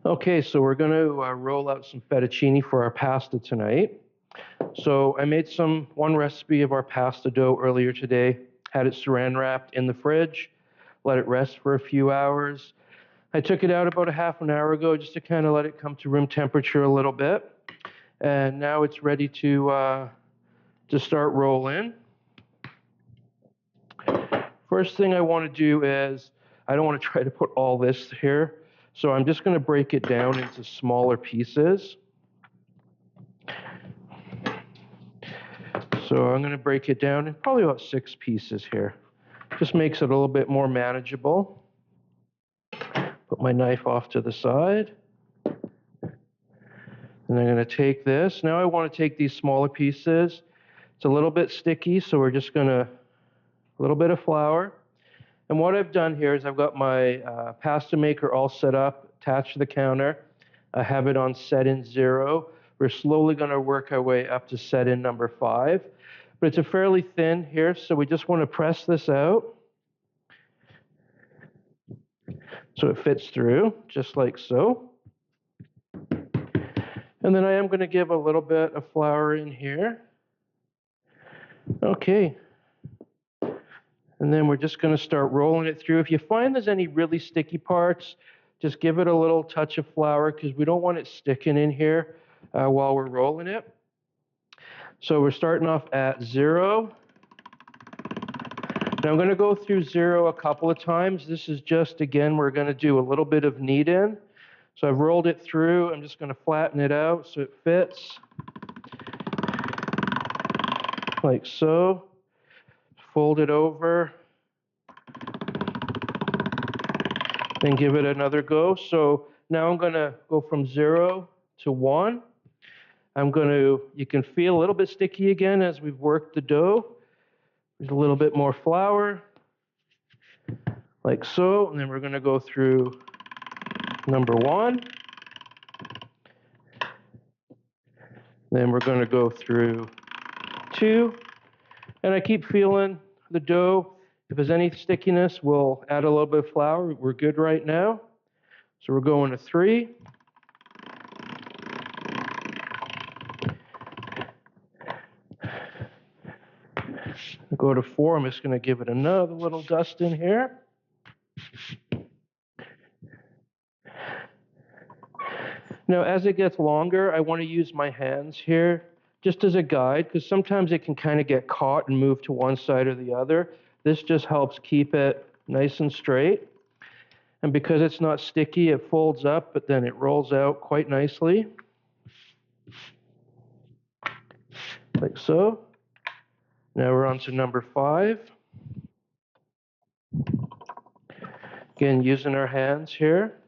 Okay, so we're going to roll out some fettuccine for our pasta tonight. So I made one recipe of our pasta dough earlier today, had it saran wrapped in the fridge, let it rest for a few hours. I took it out about a half an hour ago just to kind of let it come to room temperature a little bit. And now it's ready to start rolling. First thing I want to do is, I don't want to try to put all this here, so I'm just going to break it down into smaller pieces. So I'm going to break it down in probably about 6 pieces here. Just makes it a little bit more manageable. Put my knife off to the side. And I'm going to take this. Now I want to take these smaller pieces. It's a little bit sticky, so we're just going to, a little bit of flour. And what I've done here is I've got my pasta maker all set up, attached to the counter. I have it on set in 0. We're slowly going to work our way up to set in number 5. But it's a fairly thin here, so we just want to press this out so it fits through, just like so. And then I am going to give a little bit of flour in here. Okay. And then we're just going to start rolling it through. If you find there's any really sticky parts, just give it a little touch of flour because we don't want it sticking in here while we're rolling it. So we're starting off at 0. Now I'm going to go through 0 a couple of times. This is just, again, we're going to do a little bit of knead in. So I've rolled it through. I'm just going to flatten it out so it fits. Like so. Fold it over. Then give it another go. So now I'm going to go from 0 to 1. You can feel a little bit sticky again as we've worked the dough. There's a little bit more flour, like so. And then we're going to go through number 1. Then we're going to go through 2. And I keep feeling the dough. If there's any stickiness, we'll add a little bit of flour. We're good right now. So we're going to 3. Go to 4. I'm just going to give it another little dust in here. Now, as it gets longer, I want to use my hands here just as a guide, because sometimes it can kind of get caught and move to one side or the other. This just helps keep it nice and straight. And because it's not sticky, it folds up, but then it rolls out quite nicely. Like so. Now we're on to number 5. Again, using our hands here.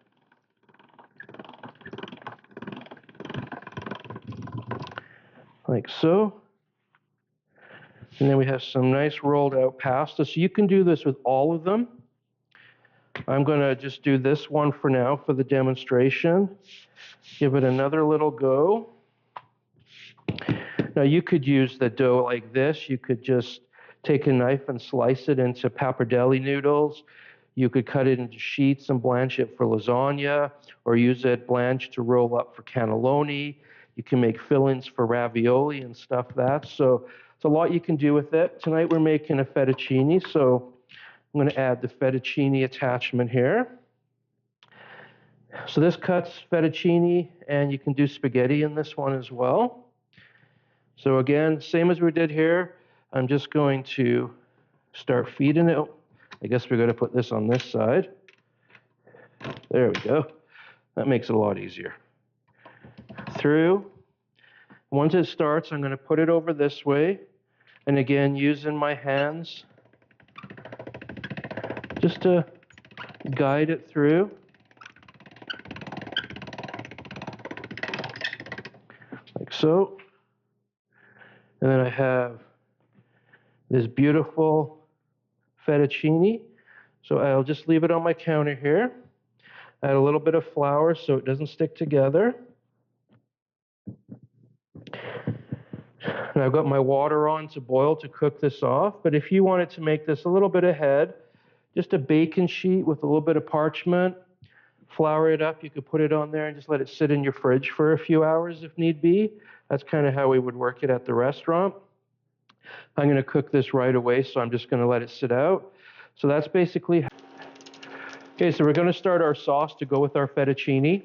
Like so. And then we have some nice rolled out pasta. So you can do this with all of them. I'm going to just do this one for now for the demonstration. Give it another little go. Now you could use the dough like this. You could just take a knife and slice it into pappardelle noodles. You could cut it into sheets and blanch it for lasagna, or use it blanched to roll up for cannelloni. You can make fillings for ravioli and stuff that. So it's a lot you can do with it. Tonight we're making a fettuccine, so I'm going to add the fettuccine attachment here. So this cuts fettuccine, and you can do spaghetti in this one as well. So again, same as we did here, I'm just going to start feeding it. I guess we're going to put this on this side. There we go. That makes it a lot easier. Through. Once it starts, I'm going to put it over this way. And again, using my hands just to guide it through. Like so. And then I have this beautiful fettuccine. So I'll just leave it on my counter here. Add a little bit of flour so it doesn't stick together. And I've got my water on to boil to cook this off. But if you wanted to make this a little bit ahead, just a baking sheet with a little bit of parchment, flour it up. You could put it on there and just let it sit in your fridge for a few hours if need be. That's kind of how we would work it at the restaurant. I'm going to cook this right away, so I'm just going to let it sit out. So that's basically. Okay, so we're going to start our sauce to go with our fettuccine.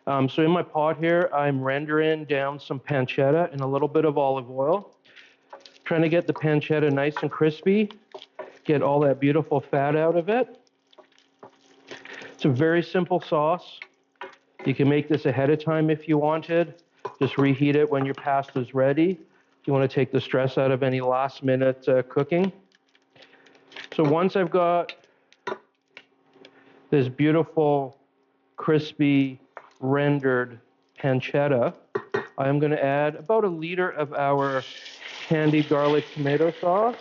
So in my pot here, I'm rendering down some pancetta and a little bit of olive oil. Trying to get the pancetta nice and crispy, get all that beautiful fat out of it. It's a very simple sauce. You can make this ahead of time if you wanted. Just reheat it when your pasta is ready. If you want to take the stress out of any last minute cooking. So once I've got this beautiful, crispy, rendered pancetta, I'm going to add about 1 liter of our candied garlic tomato sauce.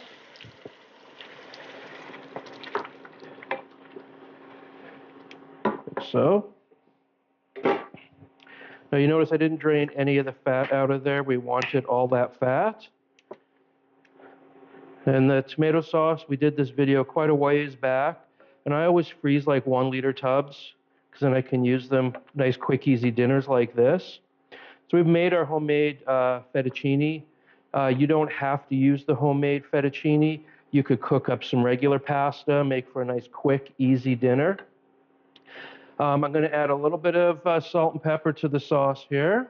Like so. Now you notice I didn't drain any of the fat out of there. We wanted all that fat. And the tomato sauce, we did this video quite a ways back. And I always freeze like 1 liter tubs because then I can use them nice, quick, easy dinners like this. So we've made our homemade fettuccine. You don't have to use the homemade fettuccine. You could cook up some regular pasta, make for a nice, quick, easy dinner. I'm going to add a little bit of salt and pepper to the sauce here.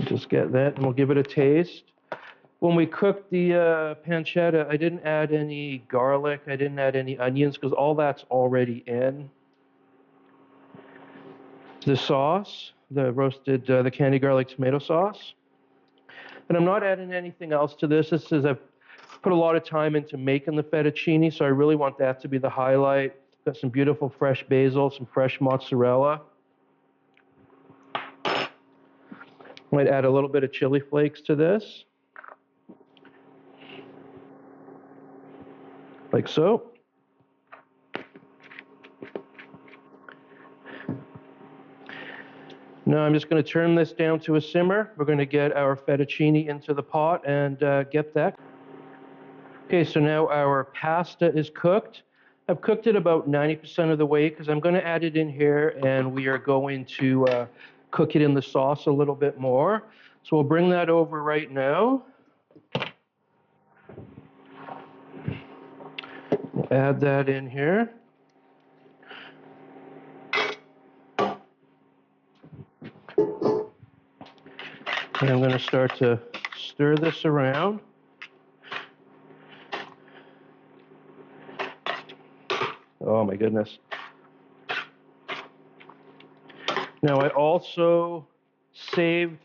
Just get that, and we'll give it a taste. When we cooked the pancetta, I didn't add any garlic. I didn't add any onions because all that's already in the sauce, the roasted, the candied garlic tomato sauce. And I'm not adding anything else to this. This is, I've put a lot of time into making the fettuccine, so I really want that to be the highlight. Got some beautiful fresh basil, some fresh mozzarella. Might add a little bit of chili flakes to this. Like so. Now I'm just going to turn this down to a simmer. We're going to get our fettuccine into the pot and get that. Okay, so now our pasta is cooked. I've cooked it about 90% of the way because I'm going to add it in here and we are going to cook it in the sauce a little bit more. So we'll bring that over right now. We'll add that in here. And I'm going to start to stir this around. Oh my goodness. Now I also saved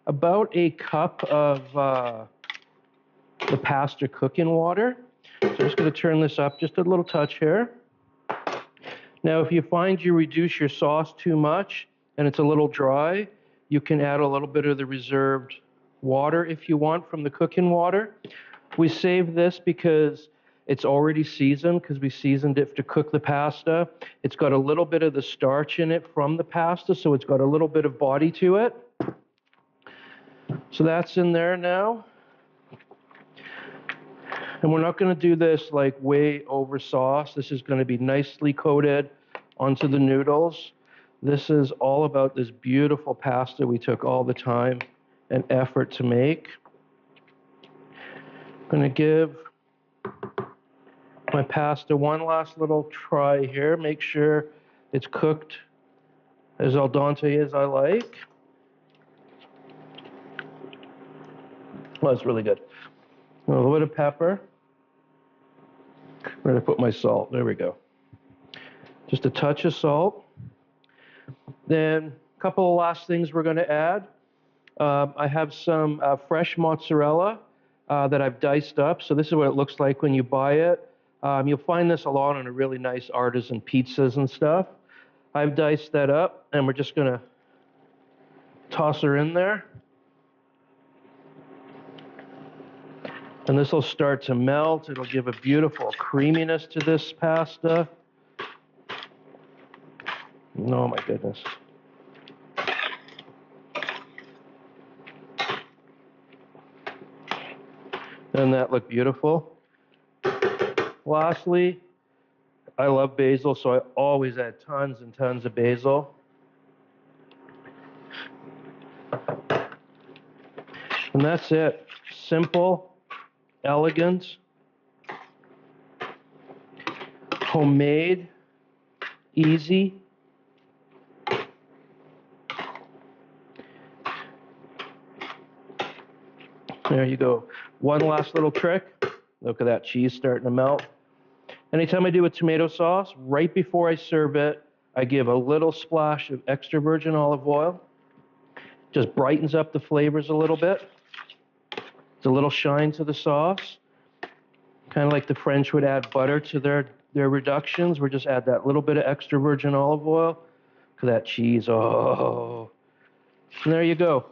about a cup of the pasta cooking water. So I'm just going to turn this up just a little touch here. Now if you find you reduce your sauce too much and it's a little dry, you can add a little bit of the reserved water if you want from the cooking water. We save this because it's already seasoned, because we seasoned it to cook the pasta. It's got a little bit of the starch in it from the pasta, so it's got a little bit of body to it. So that's in there now. And we're not going to do this like way over sauce. This is going to be nicely coated onto the noodles. This is all about this beautiful pasta we took all the time and effort to make. I'm going to give my pasta one last little try here. Make sure it's cooked as al dente as I like. Well, it's really good. A little bit of pepper. Where did I put my salt? There we go. Just a touch of salt. Then a couple of last things we're going to add. I have some fresh mozzarella that I've diced up. So this is what it looks like when you buy it. You'll find this a lot on a really nice artisan pizzas and stuff. I've diced that up, and we're just going to toss her in there. And this will start to melt. It'll give a beautiful creaminess to this pasta. Oh my goodness. Doesn't that look beautiful? Lastly, I love basil, so I always add tons and tons of basil. And that's it. Simple, elegant, homemade, easy. There you go. One last little trick. Look at that cheese starting to melt. Anytime I do a tomato sauce, right before I serve it, I give a little splash of extra virgin olive oil. Just brightens up the flavors a little bit. It's a little shine to the sauce. Kind of like the French would add butter to their reductions. We just add that little bit of extra virgin olive oil. Look at that cheese. Oh. And there you go.